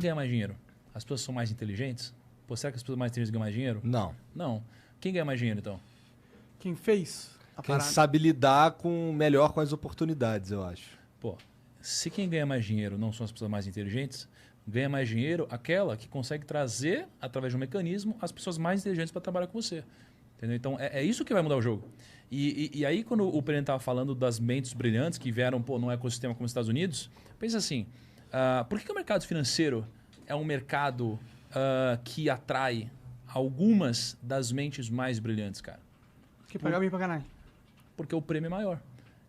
ganha mais dinheiro? As pessoas são mais inteligentes? Pô, será que as pessoas mais inteligentes ganham mais dinheiro? Não. Não. Quem ganha mais dinheiro, então? Quem fez a Quem parada. sabe lidar melhor com as oportunidades, eu acho. Pô, se quem ganha mais dinheiro não são as pessoas mais inteligentes, ganha mais dinheiro aquela que consegue trazer, através de um mecanismo, as pessoas mais inteligentes para trabalhar com você. Entendeu? Então, é isso que vai mudar o jogo. E aí, quando o Pereira estava falando das mentes brilhantes que vieram num ecossistema como os Estados Unidos, pensa assim, por que o mercado financeiro é um mercado que atrai algumas das mentes mais brilhantes, cara? Que pagar bem pra caralho. Porque o prêmio é maior.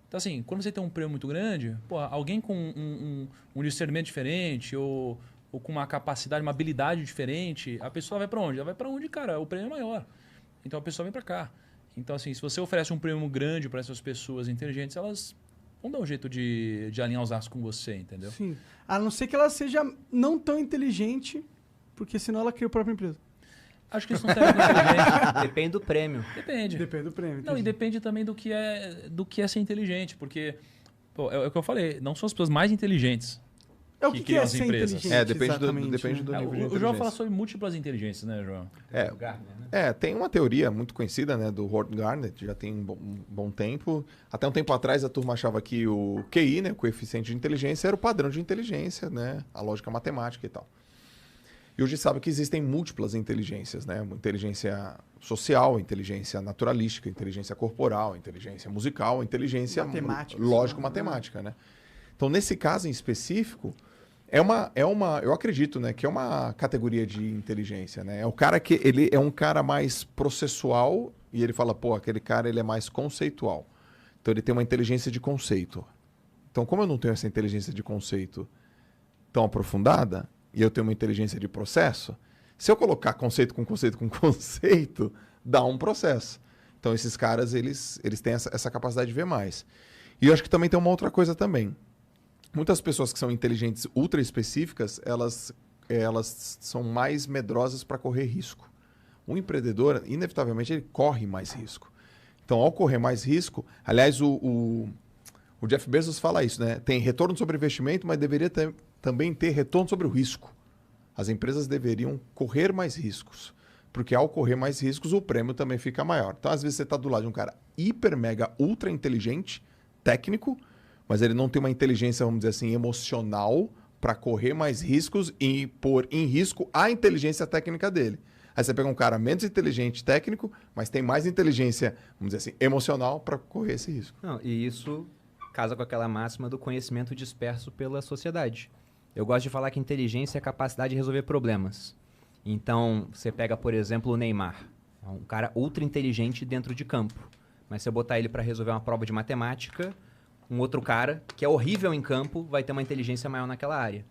Então, assim, quando você tem um prêmio muito grande, pô, alguém com um discernimento diferente ou com uma capacidade, uma habilidade diferente, a pessoa vai para onde? Ela vai para onde, cara? O prêmio é maior. Então, a pessoa vem para cá. Então, assim, se você oferece um prêmio grande para essas pessoas inteligentes, elas vão dar um jeito de alinhar os astros com você, entendeu? Sim. A não ser que ela seja não tão inteligente, porque senão ela cria a própria empresa. Acho que isso não tem a ver com inteligente. Depende do prêmio. Depende. Depende do prêmio. Não, e depende também do que é ser inteligente, porque pô, é o que eu falei, não são as pessoas mais inteligentes. É o que criam é as ser empresas. inteligente, Depende exatamente, depende do né? nível de O João inteligência. fala sobre múltiplas inteligências, né, João? Tem uma teoria muito conhecida, né, do Howard Gardner, já tem um bom tempo. Até um tempo atrás a turma achava que o QI, né, o coeficiente de inteligência, era o padrão de inteligência, né, a lógica matemática e tal. E hoje sabe que existem múltiplas inteligências, né, inteligência social, inteligência naturalística, inteligência corporal, inteligência musical, inteligência Matemática, lógico-matemática, né? Então, nesse caso em específico, eu acredito, né, que é uma categoria de inteligência, né? É o cara que ele é um cara mais processual e ele fala, pô, aquele cara ele é mais conceitual. Então ele tem uma inteligência de conceito. Então, como eu não tenho essa inteligência de conceito tão aprofundada e eu tenho uma inteligência de processo, se eu colocar conceito com conceito com conceito, dá um processo. Então esses caras eles têm essa capacidade de ver mais. E eu acho que também tem uma outra coisa também. Muitas pessoas que são inteligentes ultra específicas, elas são mais medrosas para correr risco. Um empreendedor, inevitavelmente, ele corre mais risco. Então, ao correr mais risco... Aliás, o Jeff Bezos fala isso, né? Tem retorno sobre investimento, mas deveria também ter retorno sobre o risco. As empresas deveriam correr mais riscos. Porque ao correr mais riscos, o prêmio também fica maior. Então, às vezes, você está do lado de um cara hiper, mega, ultra inteligente, técnico, mas ele não tem uma inteligência, vamos dizer assim, emocional para correr mais riscos e pôr em risco a inteligência técnica dele. Aí você pega um cara menos inteligente técnico, mas tem mais inteligência, vamos dizer assim, emocional para correr esse risco. Não, e isso casa com aquela máxima do conhecimento disperso pela sociedade. Eu gosto de falar que inteligência é a capacidade de resolver problemas. Então, você pega, por exemplo, o Neymar. É um cara ultra inteligente dentro de campo. Mas se eu botar ele para resolver uma prova de matemática, um outro cara, que é horrível em campo, vai ter uma inteligência maior naquela área.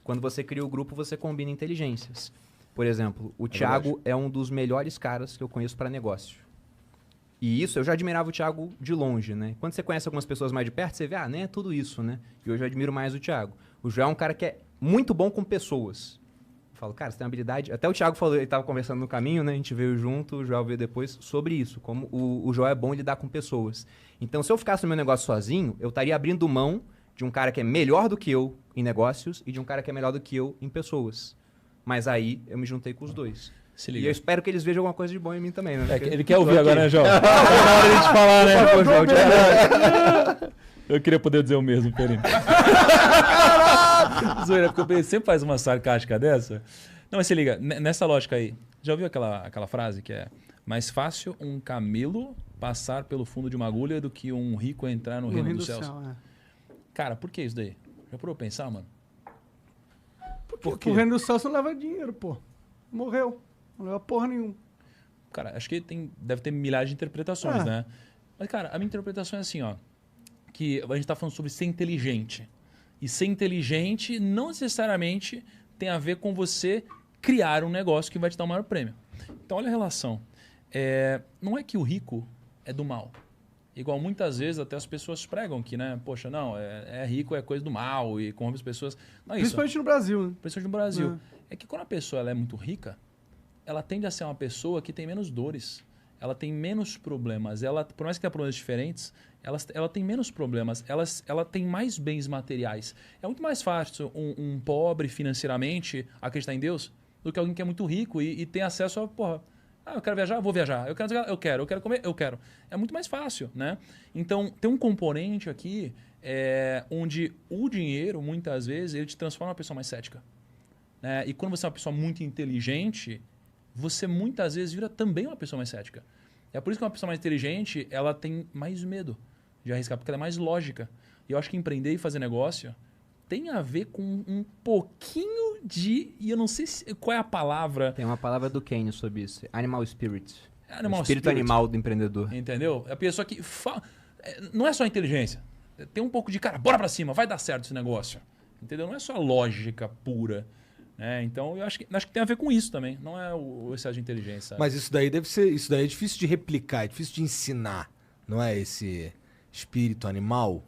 Quando você cria o grupo, você combina inteligências. Por exemplo, o Thiago é um dos melhores caras que eu conheço para negócio. E isso, eu já admirava o Thiago de longe, né? Quando você conhece algumas pessoas mais de perto, você vê, nem é tudo isso, né? E hoje eu admiro mais o Thiago. O João é um cara que é muito bom com pessoas. Eu falo, cara, você tem uma habilidade... Até o Thiago falou, ele estava conversando no caminho, né? A gente veio junto, o João veio depois, sobre isso. Como o João é bom em lidar com pessoas. Então, se eu ficasse no meu negócio sozinho, eu estaria abrindo mão de um cara que é melhor do que eu em negócios e de um cara que é melhor do que eu em pessoas. Mas aí, eu me juntei com os dois. Se liga. E eu espero que eles vejam alguma coisa de bom em mim também, né? Ele quer ouvir agora, né, João? Tá na hora de te falar, né? Por favor, João, Eu queria poder dizer o mesmo, Perim. Zoeira, porque o Perim sempre faz uma sarcástica dessa. Não, mas se liga, nessa lógica aí, já ouviu aquela frase que é mais fácil um camelo passar pelo fundo de uma agulha do que um rico entrar no reino dos céus? Cara, por que isso daí? Já parou pra pensar, mano? Por quê? O reino dos céus não leva dinheiro, pô. Morreu. Não leva porra nenhuma. Cara, acho que deve ter milhares de interpretações, né? Mas, cara, a minha interpretação é assim, ó. Que a gente tá falando sobre ser inteligente. E ser inteligente não necessariamente tem a ver com você criar um negócio que vai te dar o maior prêmio. Então, olha a relação. Não é que o rico é do mal. Igual muitas vezes até as pessoas pregam que, né? Poxa, não, rico é coisa do mal e corrompe as pessoas. Não é isso. Principalmente no Brasil, né? Principalmente no Brasil. É que quando a pessoa ela é muito rica, ela tende a ser uma pessoa que tem menos dores. ela tem menos problemas. Ela, por mais que tenha problemas diferentes, ela tem menos problemas. Ela tem mais bens materiais. É muito mais fácil um pobre financeiramente acreditar em Deus do que alguém que é muito rico e tem acesso a... Porra, eu quero viajar, vou viajar. Eu quero comer, eu quero. É muito mais fácil, né? Então, tem um componente aqui onde o dinheiro, muitas vezes, ele te transforma em uma pessoa mais cética. Né? E quando você é uma pessoa muito inteligente, você muitas vezes vira também uma pessoa mais cética. É por isso que uma pessoa mais inteligente, ela tem mais medo de arriscar, porque ela é mais lógica. E eu acho que empreender e fazer negócio tem a ver com um pouquinho de... E eu não sei qual é a palavra. Tem uma palavra do Keynes sobre isso. Animal spirit. Animal o espírito animal do empreendedor. Entendeu? É a pessoa que... Não é só inteligência. Tem um pouco de, cara, bora pra cima, vai dar certo esse negócio. Entendeu? Não é só lógica pura. Então, eu acho que tem a ver com isso também. Não é o excesso de inteligência. Sabe? Mas isso daí é difícil de replicar, é difícil de ensinar. Não é esse espírito animal?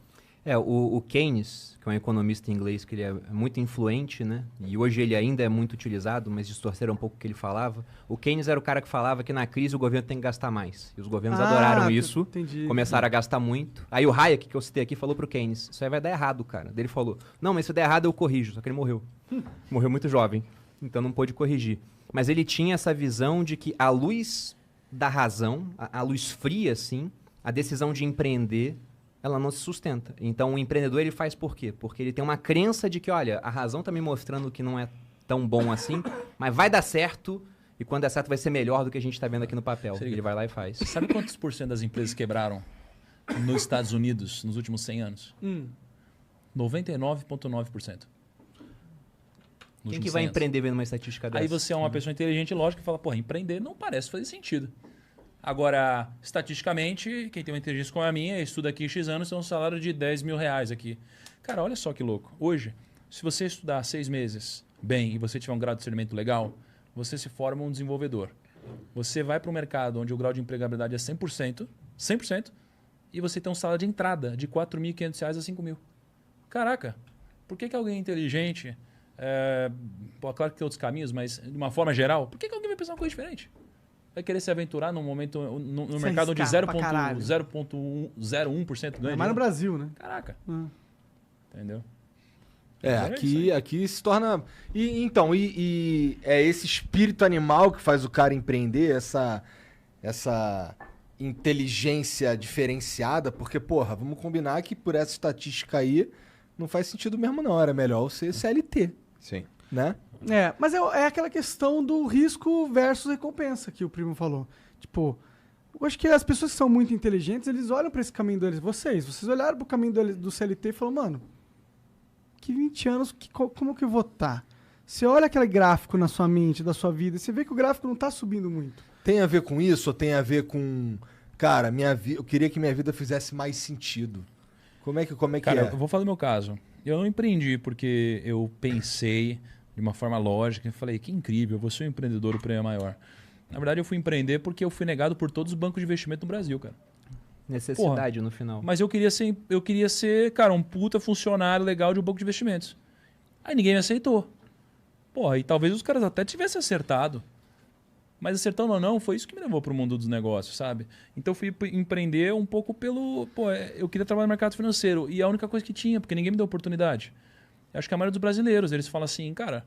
O Keynes, que é um economista inglês que ele é muito influente, né? E hoje ele ainda é muito utilizado, mas distorceram um pouco o que ele falava. O Keynes era o cara que falava que na crise o governo tem que gastar mais. E os governos adoraram isso, começaram a gastar muito. Aí o Hayek, que eu citei aqui, falou pro Keynes, isso aí vai dar errado, cara. Daí ele falou, não, mas se der errado eu corrijo. Só que ele morreu. Morreu muito jovem, então não pôde corrigir. Mas ele tinha essa visão de que a luz da razão, a luz fria, assim, a decisão de empreender, ela não se sustenta. Então, o empreendedor, ele faz por quê? Porque ele tem uma crença de que, olha, a razão está me mostrando que não é tão bom assim, mas vai dar certo, e quando der certo vai ser melhor do que a gente está vendo aqui no papel. Ele vai lá e faz. Sabe quantos por cento das empresas quebraram nos Estados Unidos nos últimos 100 anos? 99,9%. Quem que vai empreender vendo uma estatística dessa? Aí você é uma pessoa inteligente, lógico, que fala, porra, empreender não parece fazer sentido. Agora, estatisticamente, quem tem uma inteligência como a minha, estuda aqui X anos, tem um salário de 10 mil reais aqui. Cara, olha só que louco. Hoje, se você estudar 6 meses bem e você tiver um grau de discernimento legal, você se forma um desenvolvedor. Você vai para um mercado onde o grau de empregabilidade é 100%, e você tem um salário de entrada de R$ 4.500 a R$ 5.000. Caraca, por que alguém inteligente... claro que tem outros caminhos, mas de uma forma geral, por que alguém vai pensar uma coisa diferente? Vai querer se aventurar num momento no mercado onde 0,01% ganha. Mas no Brasil, né? Caraca. Entendeu? Aqui se torna... Então, é esse espírito animal que faz o cara empreender, essa inteligência diferenciada, porque, porra, vamos combinar que por essa estatística aí, não faz sentido mesmo não, era melhor ser CLT. Sim. Né? Mas é aquela questão do risco versus recompensa que o Primo falou. Tipo, eu acho que as pessoas que são muito inteligentes, eles olham pra esse caminho deles. Vocês olharam pro caminho do CLT e falaram, mano, que 20 anos, como que eu vou estar? Você olha aquele gráfico na sua mente, da sua vida, e você vê que o gráfico não tá subindo muito. Tem a ver com isso ou tem a ver com... Cara, eu queria que minha vida fizesse mais sentido. Como é que Cara, é? eu vou falar do meu caso. Eu não empreendi porque eu pensei de uma forma lógica e falei, que incrível, eu vou ser um empreendedor, o prêmio é maior. Na verdade, eu fui empreender porque eu fui negado por todos os bancos de investimento no Brasil, cara. Necessidade, no final. Mas eu queria ser, cara, um puta funcionário legal de um banco de investimentos. Aí ninguém me aceitou. Porra, e talvez os caras até tivessem acertado. Mas acertando ou não, foi isso que me levou para o mundo dos negócios, sabe? Então eu fui empreender um pouco pelo... eu queria trabalhar no mercado financeiro. E é a única coisa que tinha, porque ninguém me deu oportunidade. Eu acho que a maioria dos brasileiros, eles falam assim, cara,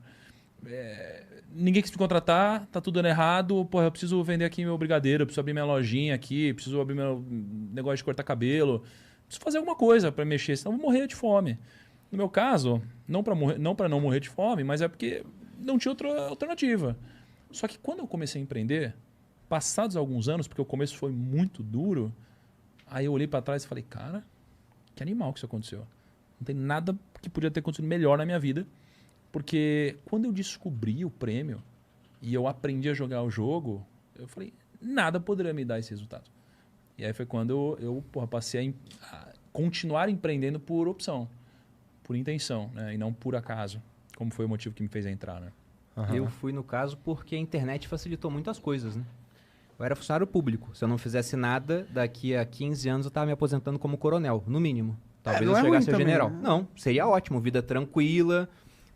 ninguém quis me contratar, tá tudo dando errado, porra, eu preciso vender aqui meu brigadeiro, eu preciso abrir minha lojinha aqui, preciso abrir meu negócio de cortar cabelo, preciso fazer alguma coisa para mexer, senão eu vou morrer de fome. No meu caso, não para não morrer de fome, mas é porque não tinha outra alternativa. Só que quando eu comecei a empreender, passados alguns anos, porque o começo foi muito duro, aí eu olhei para trás e falei, cara, que animal que isso aconteceu. Não tem nada que podia ter acontecido melhor na minha vida, porque quando eu descobri o prêmio e eu aprendi a jogar o jogo, eu falei, nada poderia me dar esse resultado. E aí foi quando eu passei a continuar empreendendo por opção, por intenção, né? E não por acaso, como foi o motivo que me fez entrar, né? Uhum. Eu fui, no caso, porque a internet facilitou muitas coisas, né? Eu era funcionário público. Se eu não fizesse nada, daqui a 15 anos eu estava me aposentando como coronel, no mínimo. Talvez eu chegasse a general. Né? Não, seria ótimo. Vida tranquila,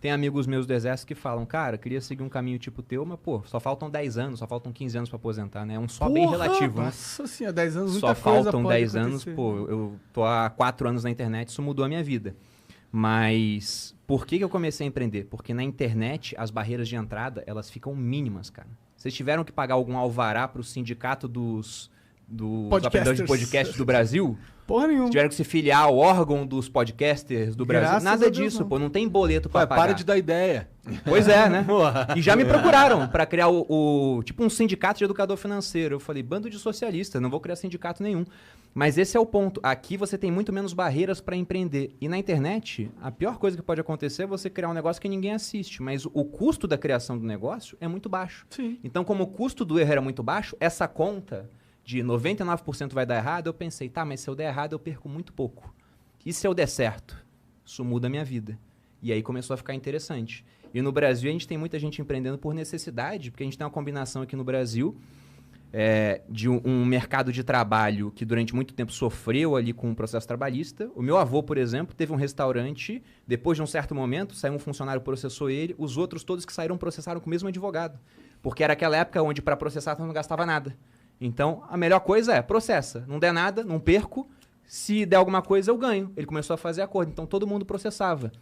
Tem amigos meus do exército que falam, cara, queria seguir um caminho tipo teu, mas, pô, só faltam 10 anos, só faltam 15 anos pra aposentar, né? É um só bem relativo, né? Nossa senhora, 10 anos, muita Só coisa faltam pode 10 anos, acontecer. pô, eu tô há 4 anos na internet, isso mudou a minha vida. Mas por que eu comecei a empreender? Porque na internet, as barreiras de entrada, elas ficam mínimas, cara. Vocês tiveram que pagar algum alvará pro sindicato dos operadores de podcast do Brasil? Porra nenhuma. Tiveram que se filiar ao órgão dos podcasters do Brasil? Graças Nada a Deus, disso, não. pô, não tem boleto pra pagar. Para de dar ideia. Pois é, né? E já me procuraram pra criar tipo um sindicato de educador financeiro. Eu falei, bando de socialista, não vou criar sindicato nenhum. Mas esse é o ponto. Aqui você tem muito menos barreiras pra empreender. E na internet, a pior coisa que pode acontecer é você criar um negócio que ninguém assiste. Mas o custo da criação do negócio é muito baixo. Sim. Então, como o custo do erro era muito baixo, essa conta de 99% vai dar errado, eu pensei, tá, mas se eu der errado, eu perco muito pouco. E se eu der certo? Isso muda a minha vida. E aí começou a ficar interessante. E no Brasil, a gente tem muita gente empreendendo por necessidade, porque a gente tem uma combinação aqui no Brasil de um mercado de trabalho que durante muito tempo sofreu ali com o processo trabalhista. O meu avô, por exemplo, teve um restaurante, depois de um certo momento, saiu um funcionário, processou ele, os outros todos que saíram processaram com o mesmo advogado. Porque era aquela época onde para processar não gastava nada. Então, a melhor coisa é processa. Não der nada, não perco. Se der alguma coisa, eu ganho. Ele começou a fazer acordo. Então, todo mundo processava.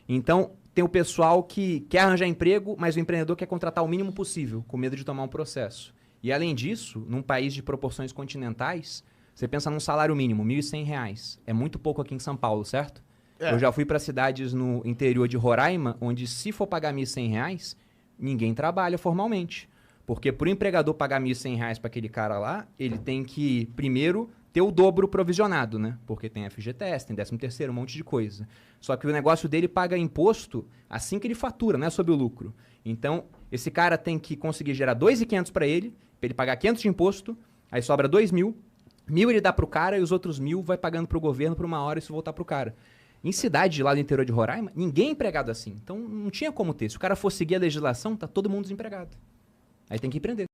Então, tem o pessoal que quer arranjar emprego, mas o empreendedor quer contratar o mínimo possível, com medo de tomar um processo. E, além disso, num país de proporções continentais, você pensa num salário mínimo, R$ 1.100. É muito pouco aqui em São Paulo, certo? Eu já fui para cidades no interior de Roraima, onde se for pagar R$ 1.100, ninguém trabalha formalmente. Porque para o empregador pagar R$ 1.100 para aquele cara lá, ele tem que, primeiro, ter o dobro provisionado, né? Porque tem FGTS, tem 13º, um monte de coisa. Só que o negócio dele paga imposto assim que ele fatura, não é sobre o lucro. Então, esse cara tem que conseguir gerar 2.500 para ele pagar 500 de imposto, aí sobra 2.000, 1.000 ele dá pro cara e os outros 1.000 vai pagando pro governo por uma hora e isso voltar pro cara. Em cidade lá do interior de Roraima, ninguém é empregado assim. Então, não tinha como ter. Se o cara for seguir a legislação, tá todo mundo desempregado. Aí tem que empreender.